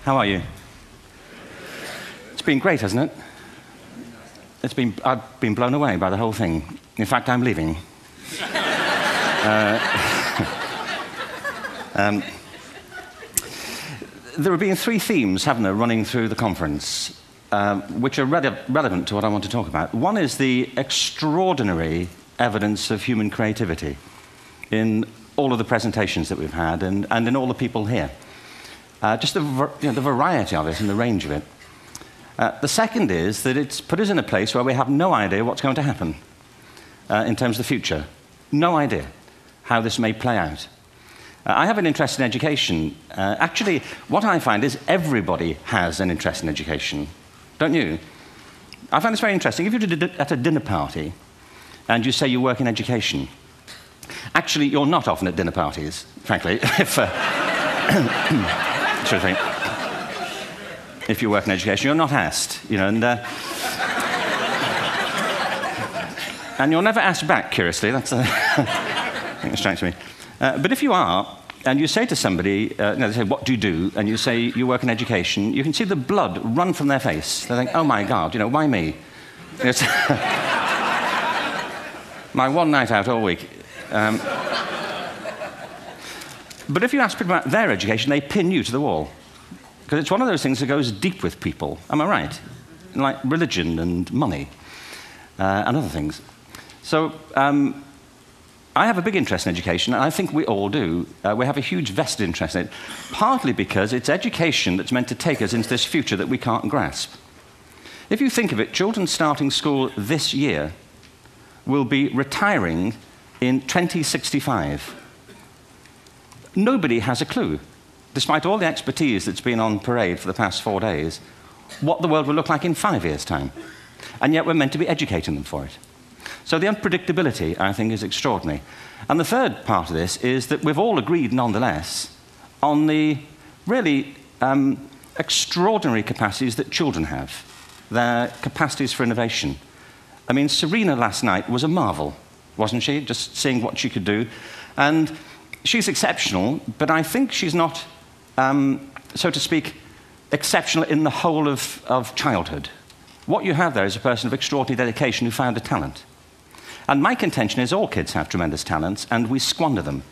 How are you? It's been great, hasn't it? I've been blown away by the whole thing. In fact, I'm leaving. There have been three themes, haven't there, running through the conference, which are relevant to what I want to talk about. One is the extraordinary evidence of human creativity in all of the presentations that we've had and in all the people here. Just the variety of it and the range of it. The second is that it's put us in a place where we have no idea what's going to happen in terms of the future. No idea how this may play out. I have an interest in education. Actually, what I find is everybody has an interest in education. Don't you? I find this very interesting. If you're at a dinner party and you say you work in education, actually, you're not often at dinner parties, frankly, if you work in education. You're not asked, and you're never asked back, curiously. That's I think it strikes me. But if you are, and you say to somebody, they say, what do you do? And you say, you work in education, you can see the blood run from their face. They think, oh my God, why me? It's my one night out all week. But if you ask people about their education, they pin you to the wall. Because it's one of those things that goes deep with people. Am I right? Like religion and money and other things. So I have a big interest in education, and I think we all do. We have a huge vested interest in it, partly because it's education that's meant to take us into this future that we can't grasp. If you think of it, children starting school this year will be retiring in 2065. Nobody has a clue, despite all the expertise that's been on parade for the past 4 days, what the world will look like in 5 years' time. And yet we're meant to be educating them for it. So the unpredictability, I think, is extraordinary. And the third part of this is that we've all agreed, nonetheless, on the really extraordinary capacities that children have, their capacities for innovation. I mean, Serena last night was a marvel, wasn't she? Just seeing what she could do. And she's exceptional, but I think she's not, so to speak, exceptional in the whole of childhood. What you have there is a person of extraordinary dedication who found a talent. And my contention is all kids have tremendous talents, and we squander them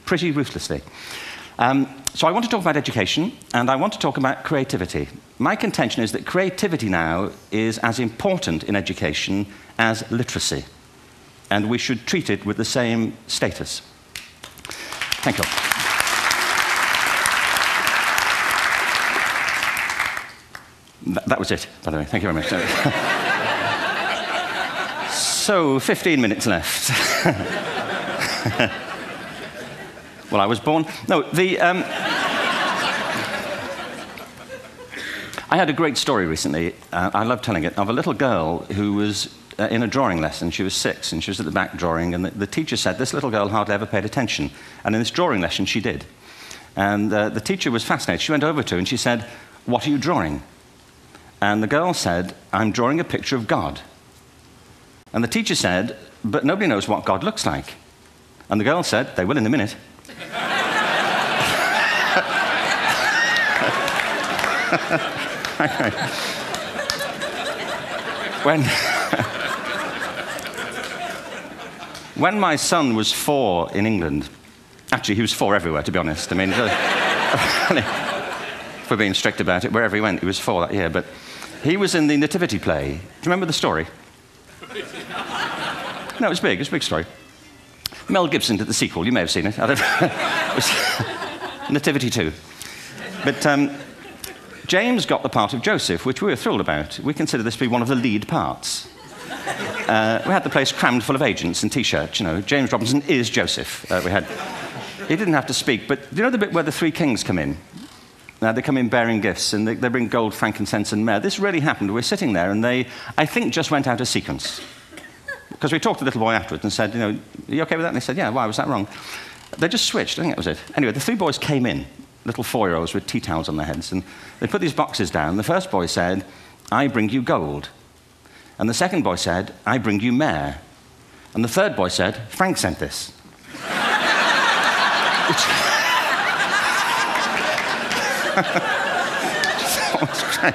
pretty ruthlessly. So I want to talk about education, and I want to talk about creativity. My contention is that creativity now is as important in education as literacy, and we should treat it with the same status. Thank you. That was it, by the way. Thank you very much. So, 15 minutes left. Well, I was born... No, I had a great story recently, I love telling it, of a little girl who was in a drawing lesson. She was 6, and she was at the back drawing, and the teacher said, this little girl hardly ever paid attention. And in this drawing lesson, she did. And the teacher was fascinated. She went over to her, and she said, what are you drawing? And the girl said, I'm drawing a picture of God. And the teacher said, but nobody knows what God looks like. And the girl said, they will in a minute. When my son was 4 in England, actually he was 4 everywhere, to be honest. I mean, if we're being strict about it, wherever he went, he was 4 that year. But he was in the Nativity play. Do you remember the story? No, it was big. It was a big story. Mel Gibson did the sequel. You may have seen it. I don't know. It was Nativity 2. But James got the part of Joseph, which we were thrilled about. We consider this to be one of the lead parts. We had the place crammed full of agents and T-shirts. James Robinson is Joseph. He didn't have to speak. But do you know the bit where the 3 kings come in? They come in bearing gifts, and they bring gold, frankincense, and myrrh. This really happened. We're sitting there, and they, I think, just went out of sequence. Because we talked to the little boy afterwards and said, are you okay with that? And they said, yeah, why was that wrong? They just switched. I think that was it. Anyway, the 3 boys came in, little 4-year-olds with tea towels on their heads, and they put these boxes down. The first boy said, I bring you gold. And the second boy said, I bring you myrrh. And the third boy said, Frank sent this. Fourth grade.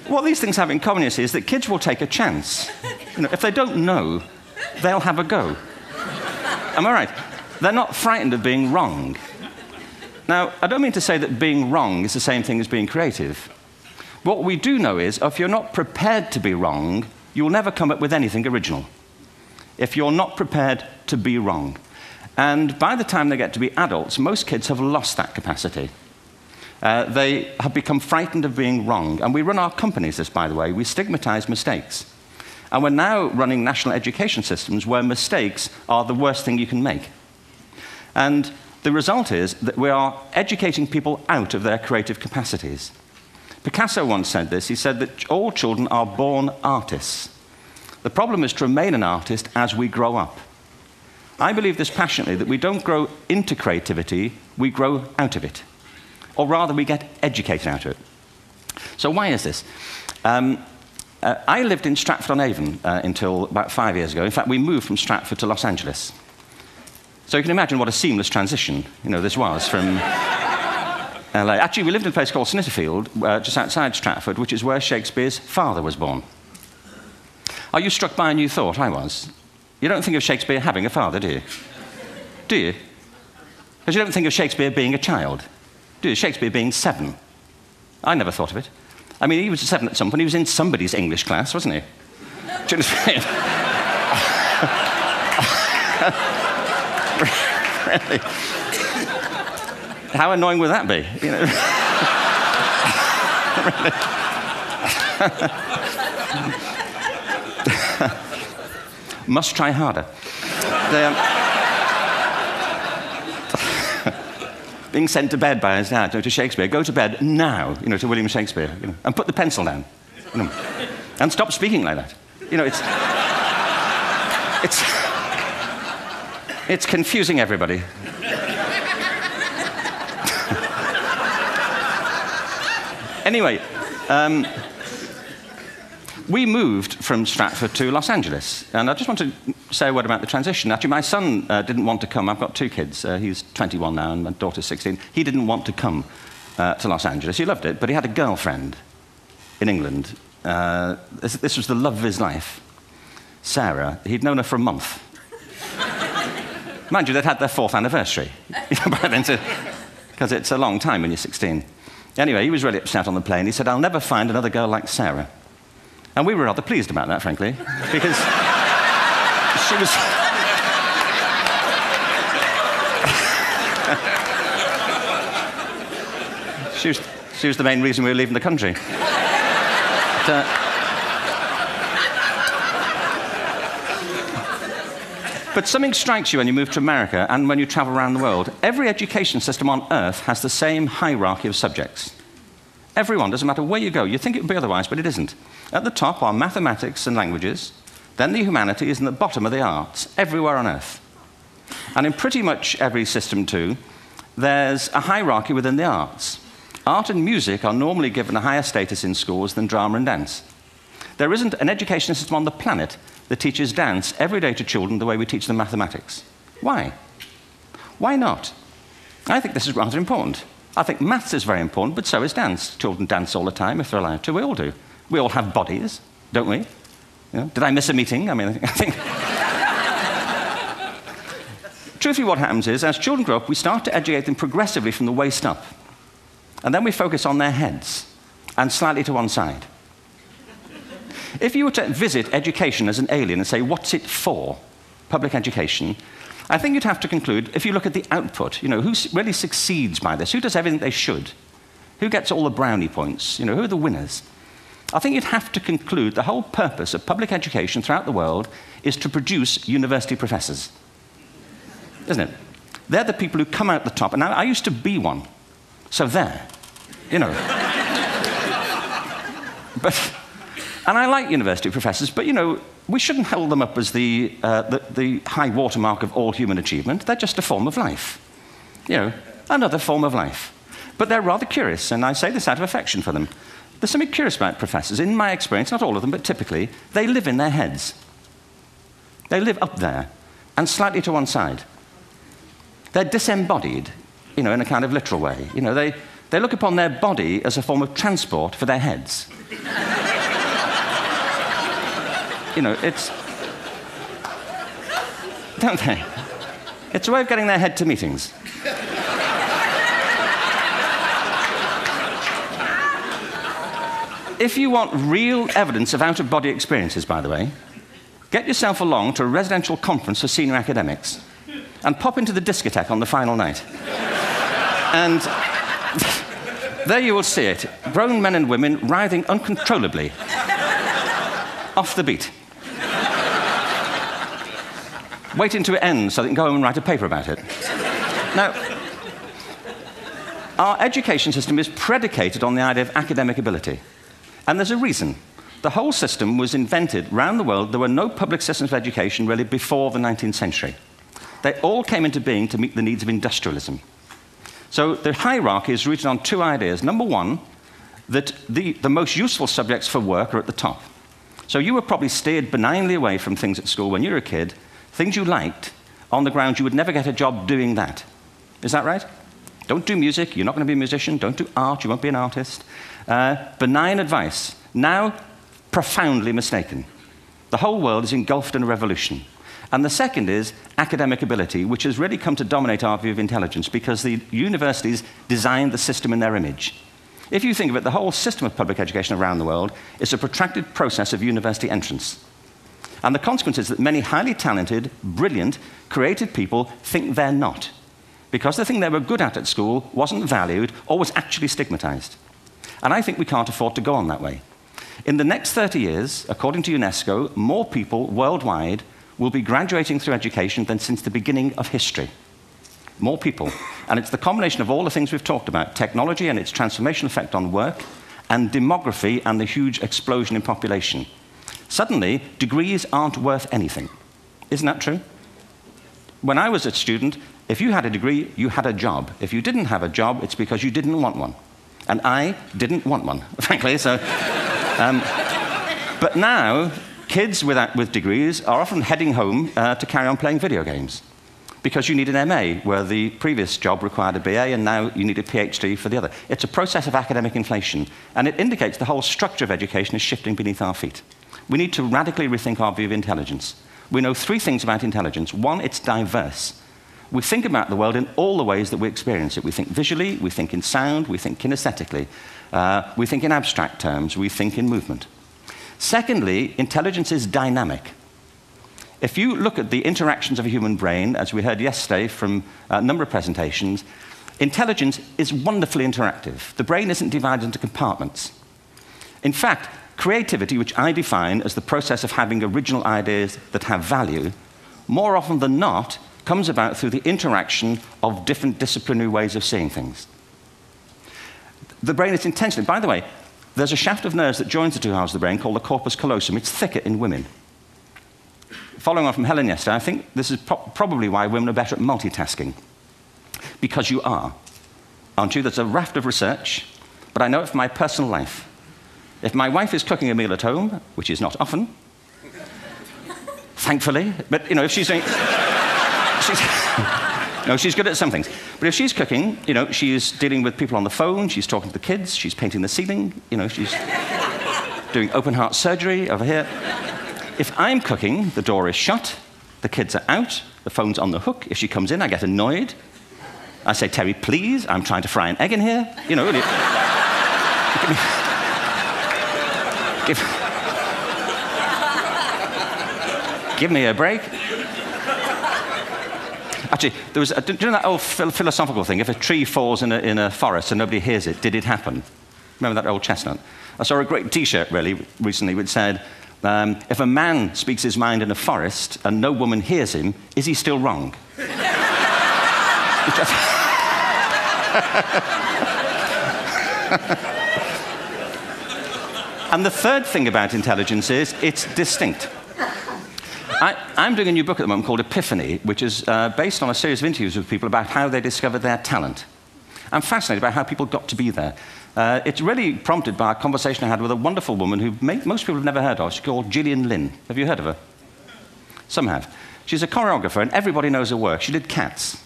What these things have in common, you see, is that kids will take a chance. If they don't know, they'll have a go. Am I right? They're not frightened of being wrong. Now, I don't mean to say that being wrong is the same thing as being creative. What we do know is, if you're not prepared to be wrong, you'll never come up with anything original. If you're not prepared to be wrong. And by the time they get to be adults, most kids have lost that capacity. They have become frightened of being wrong. And we run our companies this, by the way. We stigmatize mistakes. And we're now running national education systems where mistakes are the worst thing you can make. And the result is that we are educating people out of their creative capacities. Picasso once said this. He said that all children are born artists. The problem is to remain an artist as we grow up. I believe this passionately, that we don't grow into creativity, we grow out of it. Or rather, we get educated out of it. So why is this? I lived in Stratford-on-Avon until about 5 years ago. In fact, we moved from Stratford to Los Angeles. So you can imagine what a seamless transition this was from LA. Actually, we lived in a place called Snitterfield, just outside Stratford, which is where Shakespeare's father was born. Are you struck by a new thought? I was. You don't think of Shakespeare having a father, do you? Do you? Because you don't think of Shakespeare being a child. Do you? Shakespeare being 7. I never thought of it. I mean, he was 7 at some point. He was in somebody's English class, wasn't he? Do you understand? Really? How annoying would that be? Must try harder. Being sent to bed by his dad, to Shakespeare, go to bed now, to William Shakespeare, and put the pencil down, and stop speaking like that. It's confusing everybody. Anyway, we moved from Stratford to Los Angeles, and I just want to say a word about the transition. Actually, my son didn't want to come. I've got 2 kids. He's 21 now, and my daughter's 16. He didn't want to come to Los Angeles. He loved it, but he had a girlfriend in England. This was the love of his life, Sarah. He'd known her for a month. Mind you, they'd had their 4th anniversary, because it's a long time when you're 16. Anyway, he was really upset on the plane. He said, "I'll never find another girl like Sarah." And we were rather pleased about that, frankly, because she was the main reason we were leaving the country. But something strikes you when you move to America and when you travel around the world. Every education system on Earth has the same hierarchy of subjects. Everyone, doesn't matter where you go. You think it would be otherwise, but it isn't. At the top are mathematics and languages, then the humanities, and at the bottom are the arts, everywhere on Earth. And in pretty much every system, too, there's a hierarchy within the arts. Art and music are normally given a higher status in schools than drama and dance. There isn't an education system on the planet that teaches dance every day to children the way we teach them mathematics. Why? Why not? I think this is rather important. I think maths is very important, but so is dance. Children dance all the time if they're allowed to. We all do. We all have bodies, don't we? Did I miss a meeting? I mean, I think... Truthfully, what happens is, as children grow up, we start to educate them progressively from the waist up. And then we focus on their heads, and slightly to one side. If you were to visit education as an alien and say, what's it for, public education, I think you'd have to conclude, if you look at the output, who really succeeds by this, who does everything they should, who gets all the brownie points, who are the winners, I think you'd have to conclude the whole purpose of public education throughout the world is to produce university professors. Isn't it? They're the people who come out the top. And I used to be one. So there, And I like university professors, but, we shouldn't hold them up as the high watermark of all human achievement. They're just a form of life. Another form of life. But they're rather curious, and I say this out of affection for them. There's something curious about professors. In my experience, not all of them, but typically, they live in their heads. They live up there, and slightly to one side. They're disembodied, in a kind of literal way. They look upon their body as a form of transport for their heads. It's... Don't they? It's a way of getting their head to meetings. If you want real evidence of out-of-body experiences, by the way, get yourself along to a residential conference for senior academics and pop into the discotheque on the final night. And there you will see it, grown men and women writhing uncontrollably off the beat, waiting to it ends so they can go home and write a paper about it. Now, our education system is predicated on the idea of academic ability. And there's a reason. The whole system was invented around the world. There were no public systems of education really before the 19th century. They all came into being to meet the needs of industrialism. So the hierarchy is rooted on two ideas. Number one, that the most useful subjects for work are at the top. So you were probably steered benignly away from things at school when you were a kid, things you liked, on the grounds you would never get a job doing that. Is that right? Don't do music, you're not going to be a musician. Don't do art, you won't be an artist. Benign advice, now profoundly mistaken. The whole world is engulfed in a revolution. And the second is academic ability, which has really come to dominate our view of intelligence because the universities designed the system in their image. If you think of it, the whole system of public education around the world is a protracted process of university entrance. And the consequence is that many highly talented, brilliant, creative people think they're not, because the thing they were good at school wasn't valued or was actually stigmatized. And I think we can't afford to go on that way. In the next 30 years, according to UNESCO, more people worldwide will be graduating through education than since the beginning of history. More people. And it's the combination of all the things we've talked about, technology and its transformational effect on work, and demography and the huge explosion in population. Suddenly, degrees aren't worth anything. Isn't that true? When I was a student, if you had a degree, you had a job. If you didn't have a job, it's because you didn't want one. And I didn't want one, frankly. So, but now, kids with degrees are often heading home to carry on playing video games because you need an MA, where the previous job required a BA, and now you need a PhD for the other. It's a process of academic inflation, and it indicates the whole structure of education is shifting beneath our feet. We need to radically rethink our view of intelligence. We know three things about intelligence. One, it's diverse. We think about the world in all the ways that we experience it. We think visually, we think in sound, we think kinesthetically, we think in abstract terms, we think in movement. Secondly, intelligence is dynamic. If you look at the interactions of a human brain, as we heard yesterday from a number of presentations, intelligence is wonderfully interactive. The brain isn't divided into compartments. In fact, creativity, which I define as the process of having original ideas that have value, more often than not, comes about through the interaction of different disciplinary ways of seeing things. The brain is intentionally... By the way, there's a shaft of nerves that joins the two halves of the brain called the corpus callosum. It's thicker in women. Following on from Helen yesterday, I think this is probably why women are better at multitasking. Because you are, aren't you? There's a raft of research, but I know it from my personal life. If my wife is cooking a meal at home, which is not often, thankfully, but if she's doing... she's good at some things. But if she's cooking, she's dealing with people on the phone, she's talking to the kids, she's painting the ceiling, she's doing open-heart surgery over here. If I'm cooking, the door is shut, the kids are out, the phone's on the hook. If she comes in, I get annoyed. I say, Terry, please, I'm trying to fry an egg in here. Give me a break. Actually, there was do you know that old philosophical thing? If a tree falls in a forest and nobody hears it, did it happen? Remember that old chestnut? I saw a great T-shirt recently which said, if a man speaks his mind in a forest and no woman hears him, is he still wrong? And the third thing about intelligence is it's distinct. I'm doing a new book at the moment called Epiphany, which is based on a series of interviews with people about how they discovered their talent. I'm fascinated by how people got to be there. It's really prompted by a conversation I had with a wonderful woman who most people have never heard of. She's called Gillian Lynn. Have you heard of her? Some have. She's a choreographer, and everybody knows her work. She did Cats.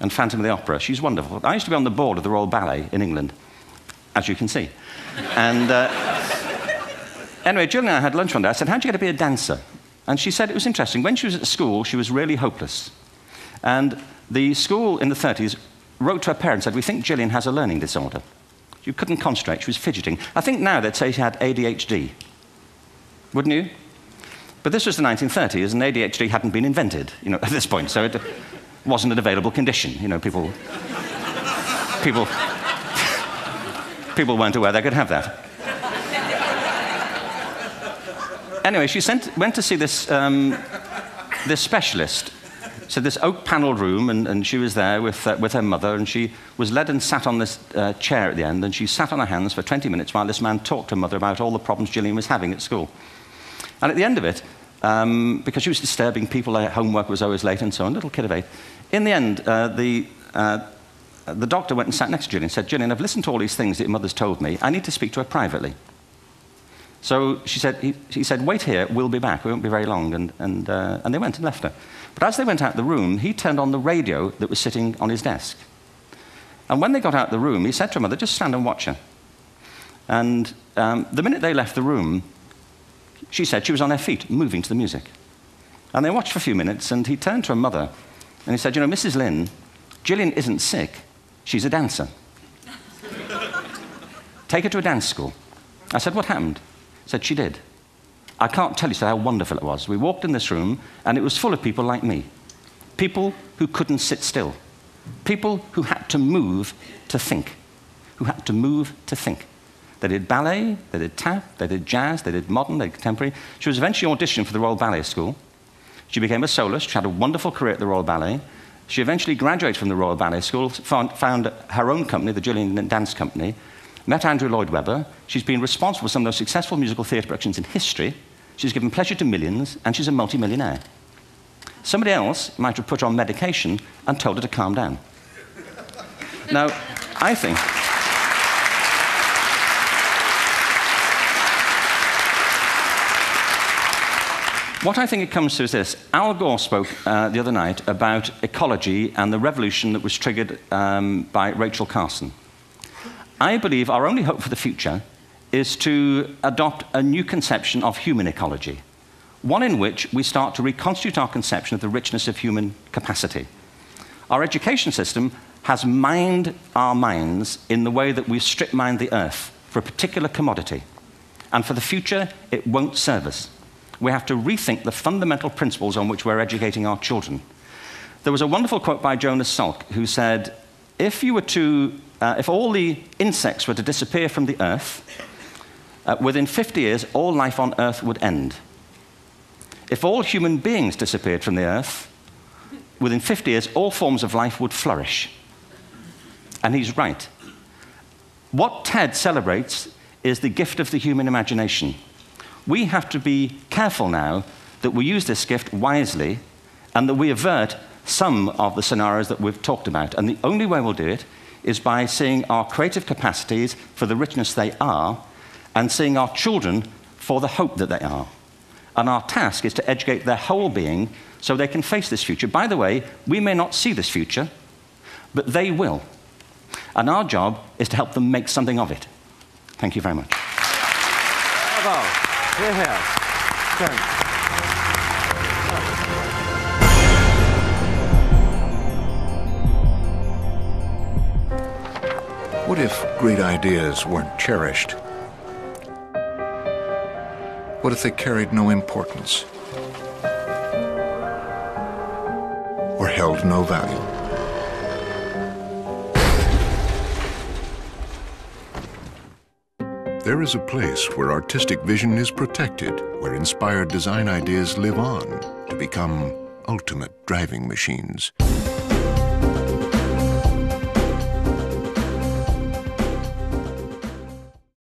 and Phantom of the Opera. She's wonderful. I used to be on the board of the Royal Ballet in England, as you can see. And anyway, Jill and I had lunch one day. I said, how'd you get to be a dancer? And she said it was interesting. When she was at school, she was really hopeless. And the school in the 30s wrote to her parents and said, we think Gillian has a learning disorder. She couldn't concentrate, she was fidgeting. I think now they'd say she had ADHD. Wouldn't you? But this was the 1930s, and ADHD hadn't been invented, at this point, so it wasn't an available condition. people weren't aware they could have that. Anyway, she went to see this specialist. So this oak-panelled room, and she was there with her mother, and she was led and sat on this chair at the end, and she sat on her hands for 20 minutes while this man talked to her mother about all the problems Gillian was having at school. And at the end of it, because she was disturbing people, her homework was always late and so on, little kid of 8, in the end, the doctor went and sat next to Gillian and said, Gillian, I've listened to all these things that your mother's told me. I need to speak to her privately. So he said, wait here, we'll be back. We won't be very long. And they went and left her. But as they went out the room, he turned on the radio that was sitting on his desk. And when they got out the room, he said to her mother, just stand and watch her. And the minute they left the room, she said she was on her feet, moving to the music. And they watched for a few minutes, and he turned to her mother, and he said, Mrs. Lynn, Gillian isn't sick, she's a dancer. Take her to a dance school. I said, what happened? He said, she did. I can't tell you how wonderful it was. We walked in this room, and it was full of people like me. People who couldn't sit still. People who had to move to think. Who had to move to think. They did ballet, they did tap, they did jazz, they did modern, they did contemporary. She was eventually auditioned for the Royal Ballet School. She became a soloist. She had a wonderful career at the Royal Ballet. She eventually graduated from the Royal Ballet School, found her own company, the Gillian Dance Company, met Andrew Lloyd Webber. She's been responsible for some of the most successful musical theatre productions in history. She's given pleasure to millions, and she's a multi-millionaire. Somebody else might have put her on medication and told her to calm down. Now, I think... What I think it comes to is this. Al Gore spoke the other night about ecology and the revolution that was triggered by Rachel Carson. I believe our only hope for the future is to adopt a new conception of human ecology, one in which we start to reconstitute our conception of the richness of human capacity. Our education system has mined our minds in the way that we've strip-mined the earth for a particular commodity, and for the future, it won't serve us. We have to rethink the fundamental principles on which we're educating our children. There was a wonderful quote by Jonas Salk, who said, if all the insects were to disappear from the earth, within 50 years, all life on earth would end. If all human beings disappeared from the earth, within 50 years, all forms of life would flourish. And he's right. What TED celebrates is the gift of the human imagination. We have to be careful now that we use this gift wisely and that we avert some of the scenarios that we've talked about. And the only way we'll do it is by seeing our creative capacities for the richness they are and seeing our children for the hope that they are. And our task is to educate their whole being so they can face this future. By the way, we may not see this future, but they will. And our job is to help them make something of it. Thank you very much. Bravo. Yeah. What if great ideas weren't cherished? What if they carried no importance? Or held no value? There is a place where artistic vision is protected, where inspired design ideas live on to become ultimate driving machines.